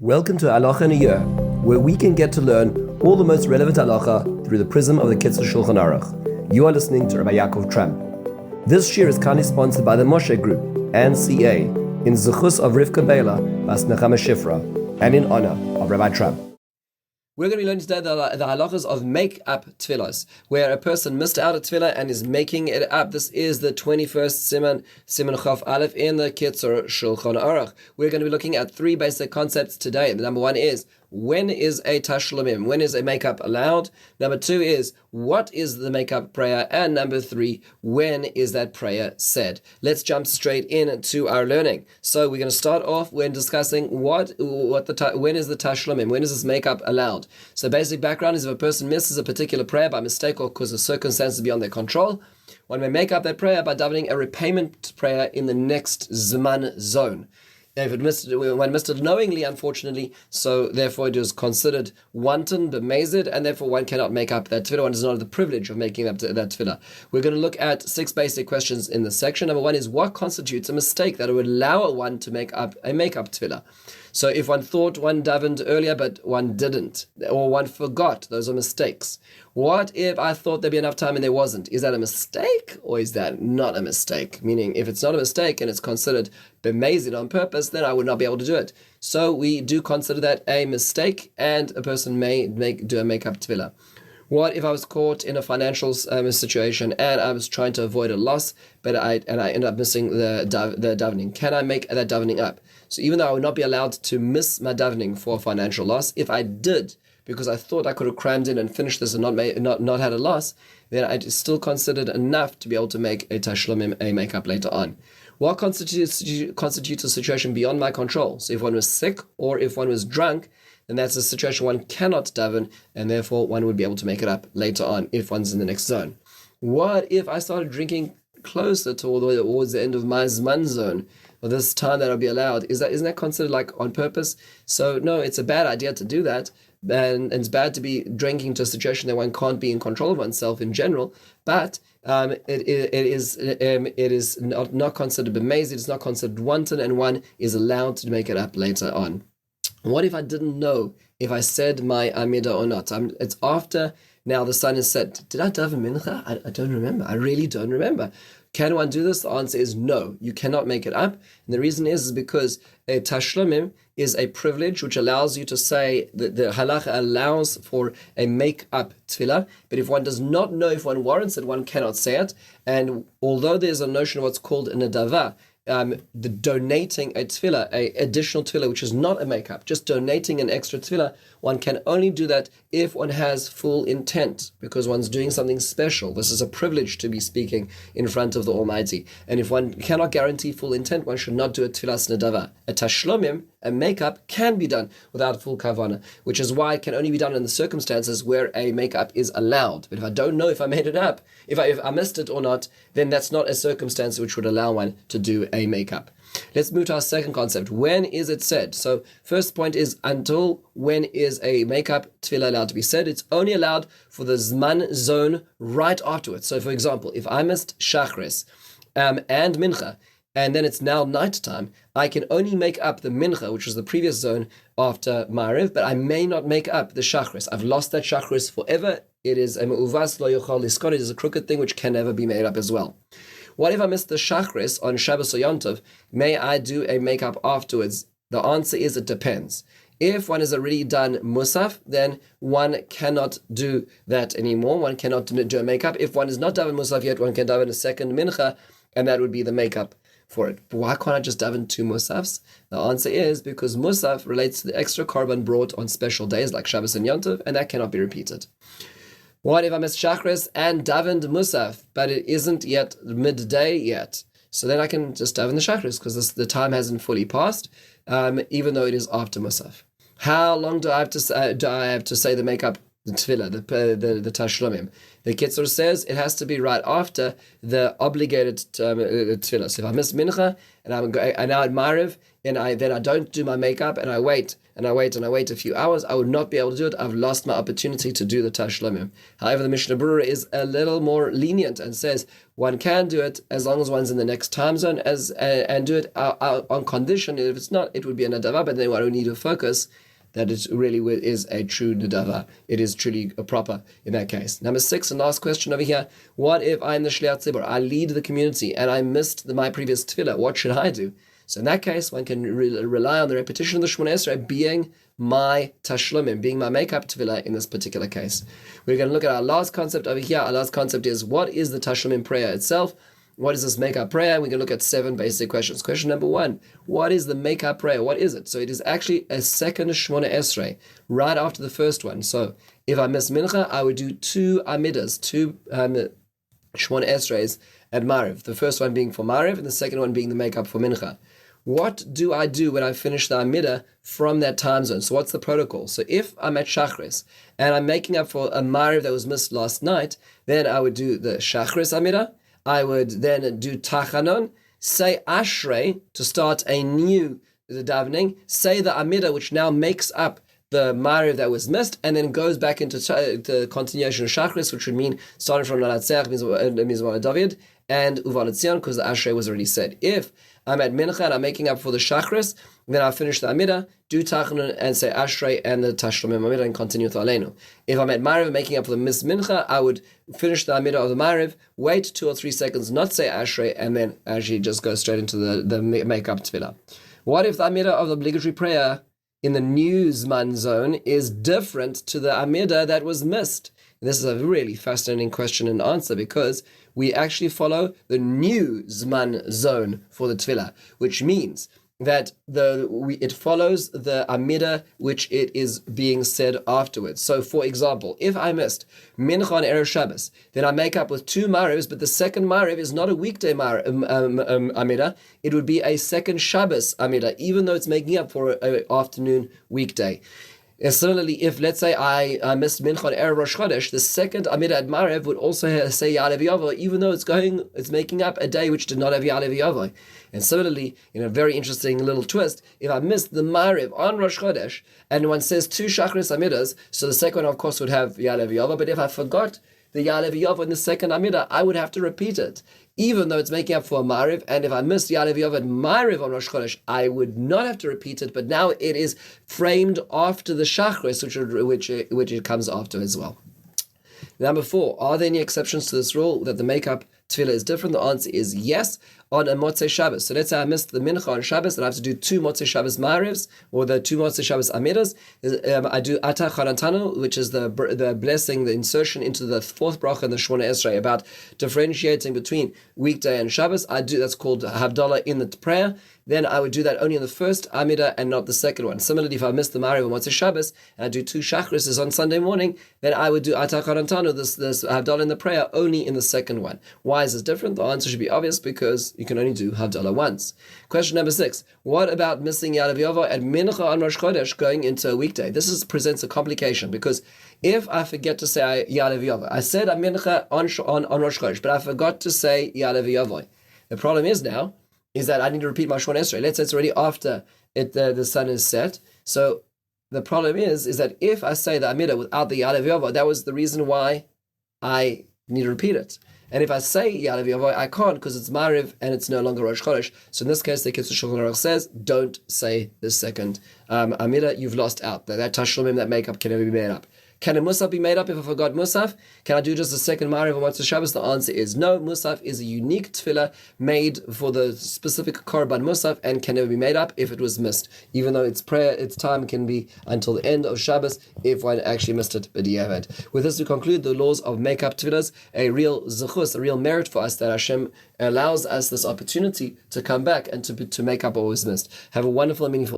Welcome to Halacha in a Year, where we can get to learn all the most relevant halacha through the prism of the Kitzur Shulchan Aruch. You are listening to Rabbi Ya'akov Trump. This year is kindly sponsored by the Moshe Group and CA in zechus of Rivka bas נחama Shifra and in honor of Rabbi Trump. We're going to be learning today the halachas of make-up tefillos, where a person missed out a tefillah and is making it up. This is the 21st Siman Chaf Aleph in the Kitzur Shulchan Aruch. We're going to be looking at three basic concepts today. The number one is, when is a tashlumim? When is a make-up allowed? Number two is, what is the make-up prayer? And number three, when is that prayer said? Let's jump straight into our learning. So we're going to start off when discussing when is the tashlumim? When is this make-up allowed? So basic background is, if a person misses a particular prayer by mistake or because of circumstances beyond their control, one may make up that prayer by davening a repayment prayer in the next Siman zone. If one missed it knowingly, unfortunately, so therefore it is considered wanton, bemazed, and therefore one cannot make up that tefillah. One does not have the privilege of making up that tefillah. We're going to look at six basic questions in this section. Number one is, what constitutes a mistake that would allow one to make up a make-up tefillah? So if one thought one davened earlier but one didn't, or one forgot, those are mistakes. What if I thought there'd be enough time and there wasn't? Is that a mistake or is that not a mistake? Meaning, if it's not a mistake and it's considered bemazed on purpose, then I would not be able to do it. So we do consider that a mistake, and a person may do a make-up tefillah. What if I was caught in a financial situation and I was trying to avoid a loss, but I ended up missing the davening? Can I make that davening up? So even though I would not be allowed to miss my davening for a financial loss, if I did, because I thought I could have crammed in and finished this and not had a loss, then I still considered enough to be able to make a tashlumim, a make-up later on. What constitutes a situation beyond my control? So if one was sick or if one was drunk, then that's a situation one cannot daven, and therefore one would be able to make it up later on if one's in the next zone. What if I started drinking closer towards the end of my Siman zone, or this time that I'll be allowed? Isn't that considered like on purpose? So no, it's a bad idea to do that. And it's bad to be drinking to a situation that one can't be in control of oneself in general, but it is not considered bemazed, it's not considered wanton, and one is allowed to make it up later on. What if I didn't know if I said my Amidah or not? It's after now the sun is set. Did I daven mincha? I don't remember. I really don't remember. Can one do this? The answer is no. You cannot make it up. And the reason is because a tashlumim is a privilege which allows you to say that the halacha allows for a make-up tefillah. But if one does not know if one warrants it, one cannot say it. And although there's a notion of what's called a nedava, the donating a tefillah, a additional tefillah, which is not a make-up, just donating an extra tefillah, one can only do that if one has full intent, because one's doing something special. This is a privilege to be speaking in front of the Almighty. And if one cannot guarantee full intent, one should not do a tefillas nedava. A tashlumim, a make-up, can be done without full kavanah, which is why it can only be done in the circumstances where a make-up is allowed. But if I don't know if I made it up, if I missed it or not, then that's not a circumstance which would allow one to do a make-up. Let's move to our second concept. When is it said? So first point is, until when is a make-up tefillah allowed to be said? It's only allowed for the Siman zone right afterwards. So for example, if I missed shachris and mincha, and then it's now nighttime, I can only make up the mincha, which was the previous zone, after Ma'ariv, but I may not make up the shachris. I've lost that shachris forever. It is a me'uvas lo yochal liskon. It is a crooked thing which can never be made up as well. What if I missed the shachris on Shabbos or Yom Tov? May I do a make-up afterwards? The answer is it depends. If one has already done musaf, then one cannot do that anymore. One cannot do a make-up. If one is not done musaf yet, one can daven a second mincha, and that would be the make-up for it. But why can't I just daven two musafs? The answer is because musaf relates to the extra korban brought on special days like Shabbos and Yom Tov, and that cannot be repeated. What if I missed shachris and davened musaf, but it isn't yet midday yet? So then I can just daven the shachris because the time hasn't fully passed, even though it is after musaf. How long do I have to say the make-up the tefillah, the tashlumim. The Kitzur says it has to be right after the obligated tefillah. So if I miss mincha and I'm now at Mariv and then I don't do my makeup and I wait a few hours, I would not be able to do it. I've lost my opportunity to do the tashlumim. However, the Mishnah Berurah is a little more lenient and says one can do it as long as one's in the next time zone and do it on condition. If it's not, it would be a nadava, but then one would need to focus that it really is a true nadava. It is truly a proper in that case. Number 6 and last question over here. What if I'm the shliach tzibur? I lead the community and I missed my previous tefillah. What should I do? So in that case, one can rely on the repetition of the Shemona Esrei being my tashlumim, being my makeup tefillah in this particular case. We're going to look at our last concept over here. Our last concept is, what is the tashlumim prayer itself? What is this make-up prayer? We're going to look at 7 basic questions. Question number 1, what is the make-up prayer? What is it? So it is actually a second Shemona Esrei, right after the first one. So if I miss mincha, I would do 2 amidas, 2 Shemona Esreis at Mariv. The first one being for Mariv, and the second one being the make-up for mincha. What do I do when I finish the Amida from that time zone? So what's the protocol? So if I'm at Shachris and I'm making up for a Mariv that was missed last night, then I would do the Shachris Amida. I would then do Tachanon, say Ashrei to start a new davening, say the Amida which now makes up the Mariv that was missed, and then goes back into the continuation of Shachris, which would mean starting from Nalatzeach, Mizmor David, and Uvan Tzion, because the Ashrei was already said. If I'm at Mincha and I'm making up for the Shachris, then I'll finish the Amida, do Tachanun, and say Ashrei and the Tashlumim Amida and continue with Aleinu. If I'm at Mariv making up for the Miss Mincha, I would finish the Amida of the Mariv, wait 2 or 3 seconds, not say Ashrei, and then actually just go straight into the make-up Tefillah. What if the Amida of the obligatory prayer in the new Zman zone is different to the Amida that was missed? This is a really fascinating question and answer, because we actually follow the new Zman zone for the Tefillah, which means that it follows the Amida which it is being said afterwards. So, for example, if I missed Mincha on Erev Shabbos, then I make up with 2 Marivs, but the second Mariv is not a weekday Amida, it would be a second Shabbos Amida, even though it's making up for an afternoon weekday. And similarly, if let's say I missed Mincha on Erev Rosh Chodesh, the second Amida at Marev would also say Ya'alev Yavo, even though it's making up a day which did not have Ya'alev Yavo. And similarly, in a very interesting little twist, if I missed the Marev on Rosh Chodesh, and one says 2 Shachris Amidas, so the second one, of course, would have Ya'alev Yavo, but if I forgot the Ya'alev Yavo in the second Amida, I would have to repeat it, even though it's making up for a Mariv. And if I missed Ya'alev Yavo at Mariv on Rosh Chodesh, I would not have to repeat it, but now it is framed after the Shachris, which it comes after as well. Number 4, are there any exceptions to this rule that the make-up tefillah is different? The answer is yes, on a Motzei Shabbos. So let's say I missed the Mincha on Shabbos, and I have to do 2 Motzei Shabbos Marivs, or the 2 Motzei Shabbos Amidas. I do Ata Charantanu, which is the blessing, the insertion into the 4th bracha in the Shemona Esrei, about differentiating between weekday and Shabbos. That's called Havdalah in the prayer. Then I would do that only in the first Amida and not the second one. Similarly, if I missed the Mariv on Motzei Shabbos, and I do 2 Shachrises on Sunday morning, then I would do Ata Charantanu, this Havdalah in the prayer, only in the second one. Why is this different? The answer should be obvious, because you can only do Havdalah once. Question number 6. What about missing Ya'alev Yavo at Mincha on Rosh Chodesh going into a weekday? This presents a complication, because if I forget to say Ya'alev Yavo, I said Mincha on Rosh Chodesh, but I forgot to say Ya'alev Yavo. The problem is that I need to repeat my Shemona Esrei. Let's say it's already after the sun is set. So the problem is that if I say the Amida without the Ya'alev Yavo, that was the reason why I need to repeat it. And if I say Ya'alev Yavo, I can't, because it's Mariv and it's no longer Rosh Chodesh. So in this case, the Kitzur Shulchan Aruch says, don't say the second Amida. You've lost out. That Tashlumim, that makeup, can never be made up. Can a Musaf be made up if I forgot Musaf? Can I do just the second Mariv on Motzei Shabbos? The answer is no. Musaf is a unique tefillah made for the specific Korban Musaf and can never be made up if it was missed. Even though its time can be until the end of Shabbos if one actually missed it b'diavad. With this, we conclude the laws of make-up tefillahs, a real zechus, a real merit for us that Hashem allows us this opportunity to come back and to make up what was missed. Have a wonderful and meaningful